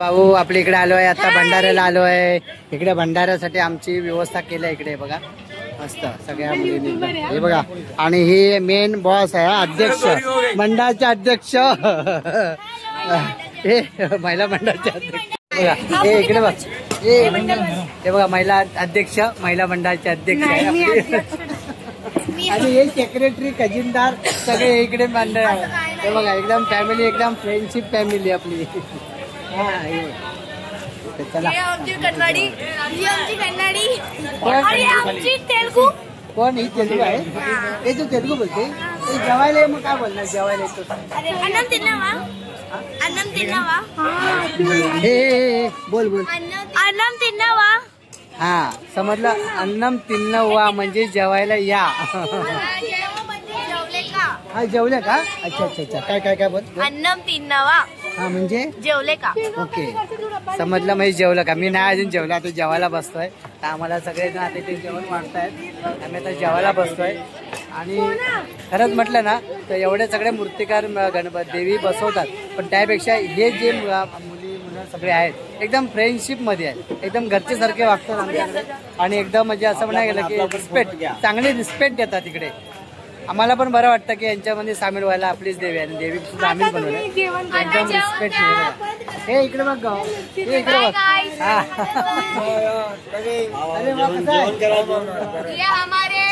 भाऊ आपल्या इकडे आलो आहे, आता भंडाऱ्याला आलो आहे. इकडे भंडाऱ्यासाठी आमची व्यवस्था केली आहे इकडे बघा, मस्त सगळ्या मुलींनी हे बघा. आणि ही मेन बॉस आहे, अध्यक्ष मंडळाचे अध्यक्ष हे महिला मंडळाचे अध्यक्ष बघा. हे इकडे बघ, हे बघा महिला अध्यक्ष, महिला मंडळाचे अध्यक्ष आहे आणि हे सेक्रेटरी खजिनदार सगळे इकडे मंडळ आहे. हे बघा एकदम फॅमिली, एकदम फ्रेंडशिप फॅमिली आपली. चला कोण ही तेलुगू आहे, हे जो तेलुगू बोलते जेवायला, मग काय बोलणार जेवायला येतो हे बोल बोल अन्नम तिन्नवा. हा समजलं, अन्नम तिन्नवा म्हणजे जेवायला या. हा जेवले का, अच्छा अच्छा अच्छा, काय काय काय बोल अन्नम तिन्नवा हा म्हणजे जेवले का. ओके समजलं, म्हणजे जेवलं का. मी नाही अजून जेवलं, आता जेवायला बसतोय. तर आम्हाला सगळेजण आता ते जेवण वाढतायत, आम्ही आता जेवायला बसतोय. आणि खरंच म्हटलं ना तर एवढे सगळे मूर्तिकार गणपती देवी बसवतात, पण त्यापेक्षा हे जे मुली मुलं सगळे आहेत एकदम फ्रेंडशिप मध्ये आहेत, एकदम घरचे सारखे वागतात आमच्याकडे. आणि एकदम म्हणजे असं म्हणायला गेलं की रिस्पेक्ट, चांगली रिस्पेक्ट देतात इकडे. आम्हाला पण बरं वाटतं की यांच्यामध्ये सामील व्हायला. आपलीच देवी आहे, देवी सुद्धा आम्हीच बनवले, एकदम रिस्पेक्ट. हे इकडे बघ गाव, हे इकडे बघ. हा अरे मग कसं आहे, चला बरं जेवायला.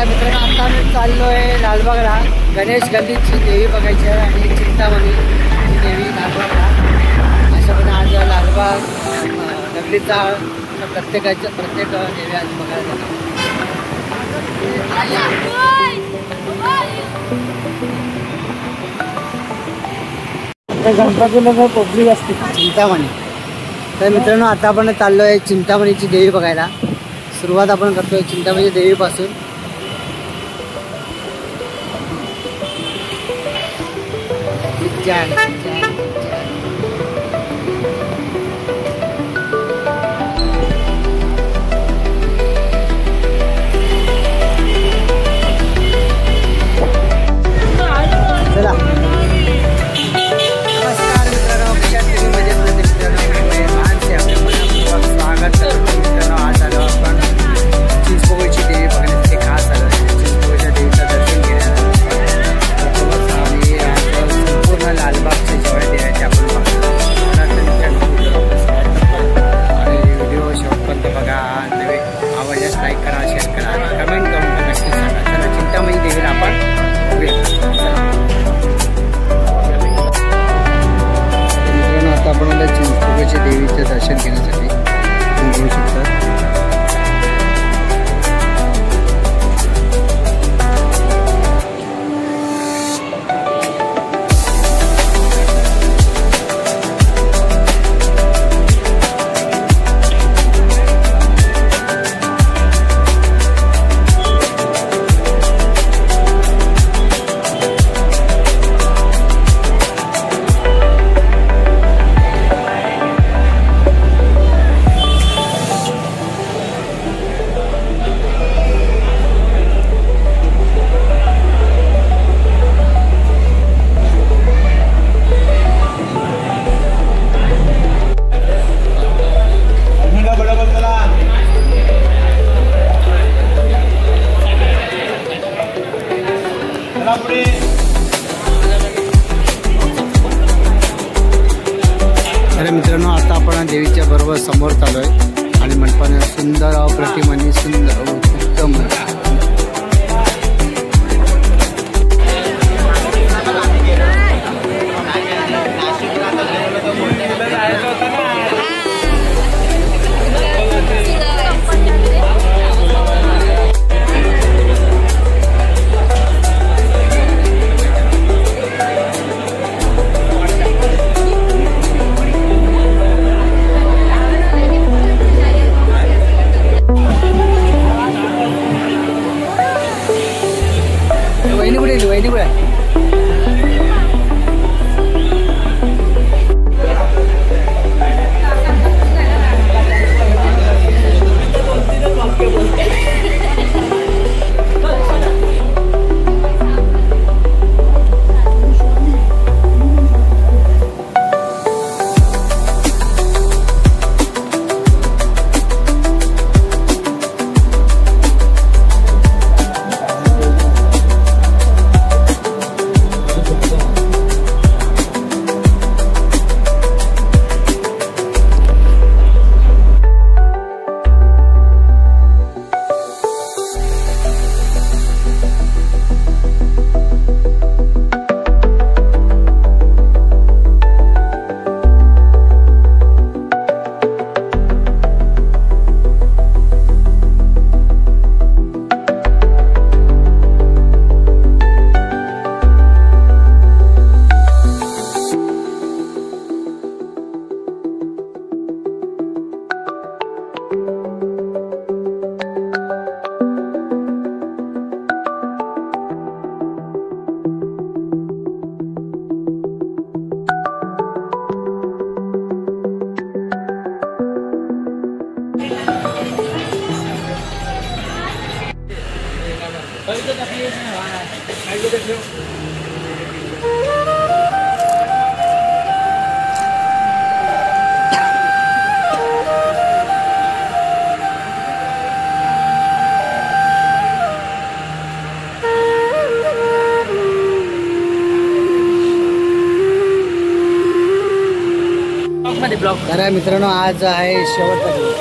मित्रांनो आता आम्ही चाललोय लालबागला, गणेश गल्लीची देवी बघायची आहे आणि चिंतामणीची देवी लालबागला. अशाप्रमाणे आज लालबाग गल्लीचा प्रत्येक देवी आज बघायला जातो. गणपतीला पब्लिक असते चिंतामणी. तर मित्रांनो आता आपण चाललोय चिंतामणीची देवी बघायला. सुरुवात आपण करतोय चिंतामणी देवीपासून. चला नमस्कार मित्रांनो, कशा आहात तुम्ही? मजेत ना मित्रांनो? मी मानसी आपल्या मनापूर्वक स्वागत करतो मित्रांनो. आज आलो आपण चिंचपोकळीची देवी बघण्यासाठी खास आलो. चिंचपोकळीच्या देवीचं दर्शन घेण्यासाठी आम्ही संपूर्ण लालबागच्या जेवढ्या देवाचे आपण बघतो आणि व्हिडिओ शेवटपर्यंत बघा. नवीन आवडल्यास लाईक करा, शेअर करा आणि कमेंट करून नक्की सांगा. चला चिंतामणी देवीला आपण बघूया. आता आपण आता चिंचपोकळीच्या देवीचे दर्शन घेण्यासाठी तुम्ही घेऊ शकता. तर मित्रांनो, आता आपण देवीच्या बरोबर समोर चालू आहे आणि मंडपाने सुंदर अप्रतिम आणि सुंदर उत्तम वहिनी कुठे तर मित्रांनो, आज आहे शेवटचा दिवस.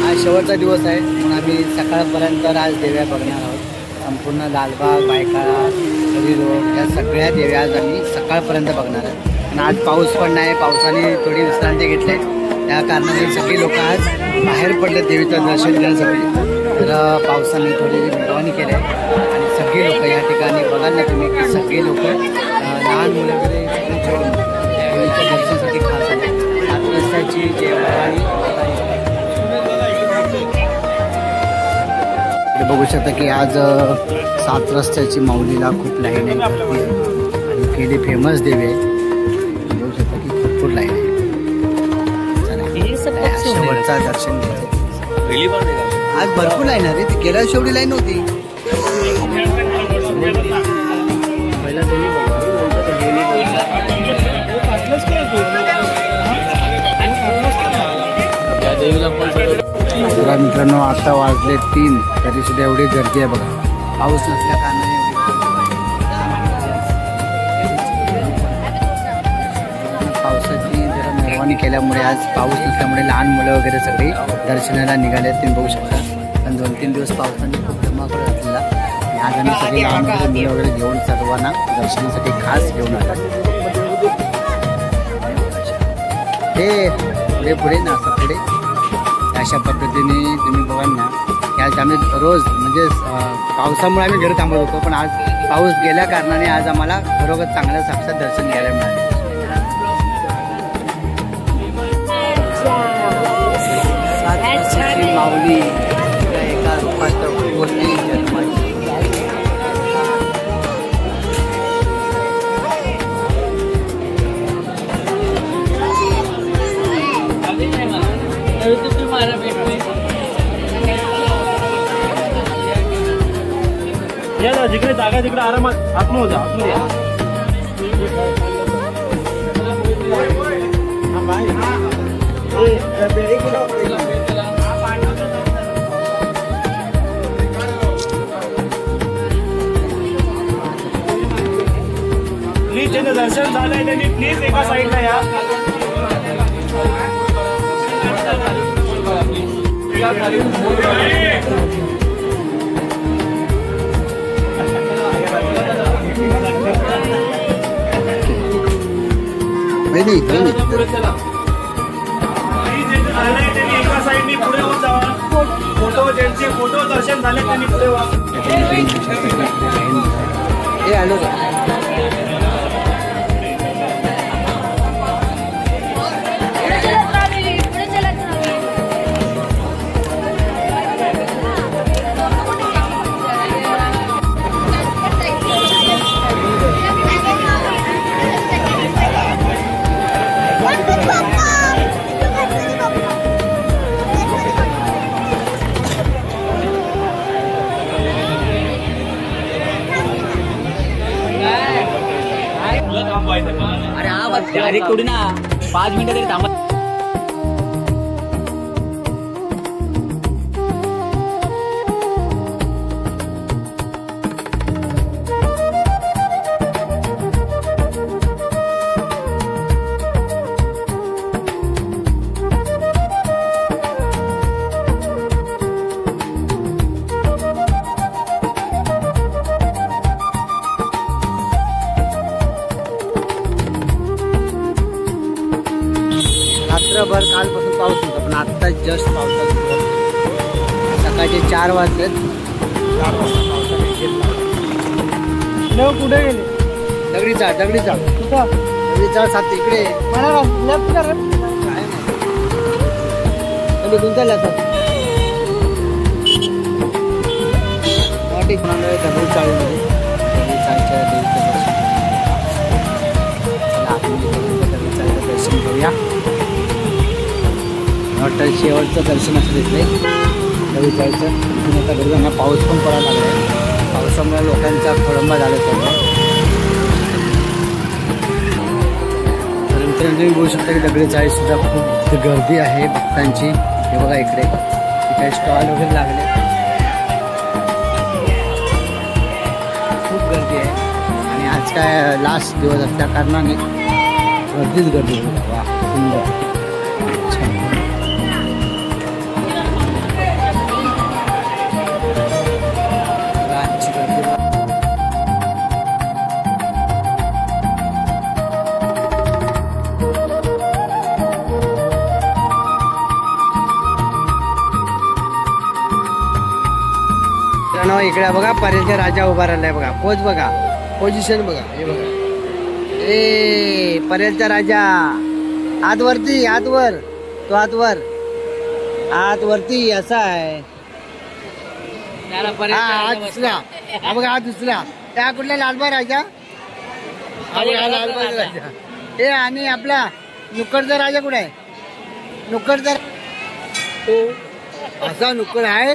आज शेवटचा दिवस आहे म्हणून आम्ही सकाळपर्यंत आज देव्या बघणार आहोत. संपूर्ण लालबाग, बायकाळा, हरी रोड या सगळ्या देव्या आज आम्ही सकाळपर्यंत बघणार आहोत. आणि आज पाऊस पण नाही, पावसाने थोडी विश्रांती घेतली. त्या कारणाने सगळी लोक आज बाहेर पडले देवीचं दर्शन घेण्यासाठी. तर पावसाने थोडी मेहरबानी केली आहे आणि सगळी लोक या ठिकाणी बघाल ना तुम्ही की सगळी लोक लहान मुलं वगैरे देवीच्या दर्शनासाठी खास आले. 7 रस्त्याची बघू शकता की आज 7 रस्त्याची माऊलीला खूप लाईन आहे आणि केली फेमस देवी आहे. बघू शकता की भरपूर लाईन आहे. शेवटचा दर्शन घ्यायचं. आज भरपूर लाईन आहे रे. गेल्या शेवटी लाईन होती. मित्रांनो आता वाजले 3 तरी सुद्धा एवढी गर्दी आहे बघा. पाऊस नसल्या कारणाने पावसाची जरा मेहरबानी केल्यामुळे आज पाऊस नसल्यामुळे लहान मुलं वगैरे सगळी दर्शनाला निघाले. तुम्ही बघू शकता. पण 2-3 दिवस पावसाने खूप धमाका असलेला. आज आम्ही सगळी लहान मुलं वगैरे घेऊन सर्वांना दर्शनासाठी खास घेऊन आलो. हे पुढे ना असं पुढे अशा पद्धतीने तुम्ही बघाल ना की आज आम्ही रोज म्हणजे पावसामुळे आम्ही घरी थांबत होतो. पण आज पाऊस गेल्या कारणाने आज आम्हाला खरोखर चांगलं साक्षात दर्शन घ्यायला मिळालं. माऊली एका रूपात बोलली जन्माची. या ना जिकडे जागा तिकडे आरामात आतमध्ये आतमध्ये प्लीज ज्यांचं दर्शन झालंय त्यांनी प्लीज एका साईडला या. एका साईडनी पुढे होऊन जावा. फोटो ज्यांचे फोटो दर्शन झाले त्यांनी पुढे वा. हे आलो का अरे हा डायरेक्ट थोडी ना 5 मिनिटं तरी थांबा. रात्रभर कालपासून पाऊस होता पण आत्ता जस्ट पावसाचा सकाळचे 4 वाजलेत. 4 वाजता पावसाने घेतला. कुठे गेले? दगडी चाळ दगडी चाळ सात इकडे कोणत्या दगडी चाळीमध्ये दगडी चाळीच्या दगडी चाळीचं दर्शन करूया. वाटतं शेवटचं दर्शन असं दिसलंय दगडी चाळीचं. आता घरी जाणार पाऊस पण पडायला लागला आहे. पावसामुळे लोकांचा खोळंबा झाला सर्व. तर मित्रांनो तुम्ही बघू शकता की दगडी चाळीसुद्धा खूप गर्दी आहे भक्तांची. हे बघा इकडे काही स्टॉल वगैरे लागले. खूप गर्दी आहे आणि आज काय लास्ट दिवस असल्या कारणाने गर्दीच गर्दी होती. वा सुंदर छान. इकडे बघा परेलचा राजा उभा राहिलाय बघा. पोज बघा पोझिशन बघा. हे बघा ए परेलचा राजा. हात वरती हात वर तो हात वर हात वरती असा आहे. हा दुसरा हा बघा हा दुसरा त्या कुठला लालबा राजा लालबागचा राजा. हे आणि आपला नुकडचा राजा कुठे आहे? नुकडचा असा नुकड आहे.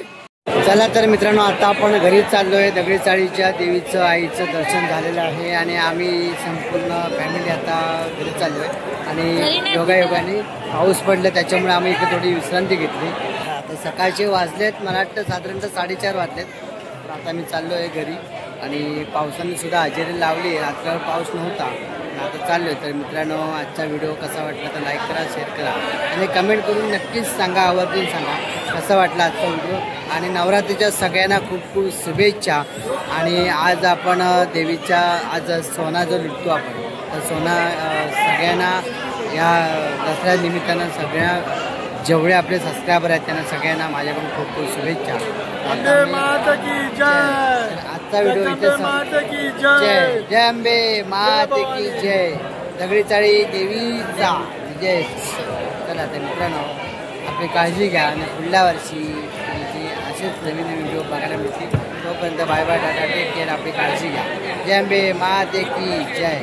चला तर मित्रांनो, आता आपण घरी चाललोय. दगडी चाळीच्या देवीचं आईचं दर्शन झालेलं आहे आणि आम्ही संपूर्ण फॅमिली आता घरी चाललोय. आणि योगायोगाने पाऊस पडला त्याच्यामुळे आम्ही इथे थोडी विश्रांती घेतली. आता सकाळचे वाजलेत, मला वाटतं साधारणतः 4:30 वाजलेत. तर आता मी चाललोय घरी आणि पावसाने सुद्धा हजेरी लावली. रात्रभर पाऊस नव्हता, आता चाललोय. तर मित्रांनो, आजचा व्हिडिओ कसा वाटला तर लाईक करा, शेअर करा आणि कमेंट करून नक्कीच सांगा, आवर्जून सांगा कसा वाटला आजचा व्हिडिओ. आणि नवरात्रीच्या सगळ्यांना खूप खूप शुभेच्छा. आणि आज आपण देवीच्या आज सोना जो लुटतो आपण, तर सोना सगळ्यांना या दसऱ्या निमित्तानं सगळ्या जेवढे आपले सबस्क्रायबर आहेत त्यांना सगळ्यांना माझ्याकडून खूप खूप शुभेच्छा. आजचा व्हिडिओ इथे जय जय अंबे माते की जय. दगडी चाळी देवीचा जय. चला तर मित्रांनो, आपली काळजी घ्या आणि पुढल्या वर्षी असेच नवीन नवीन व्हिडिओ बघायला मिळतील. तोपर्यंत bye bye, tata, take care. आपली काळजी घ्या. जय अंबे माते की जय.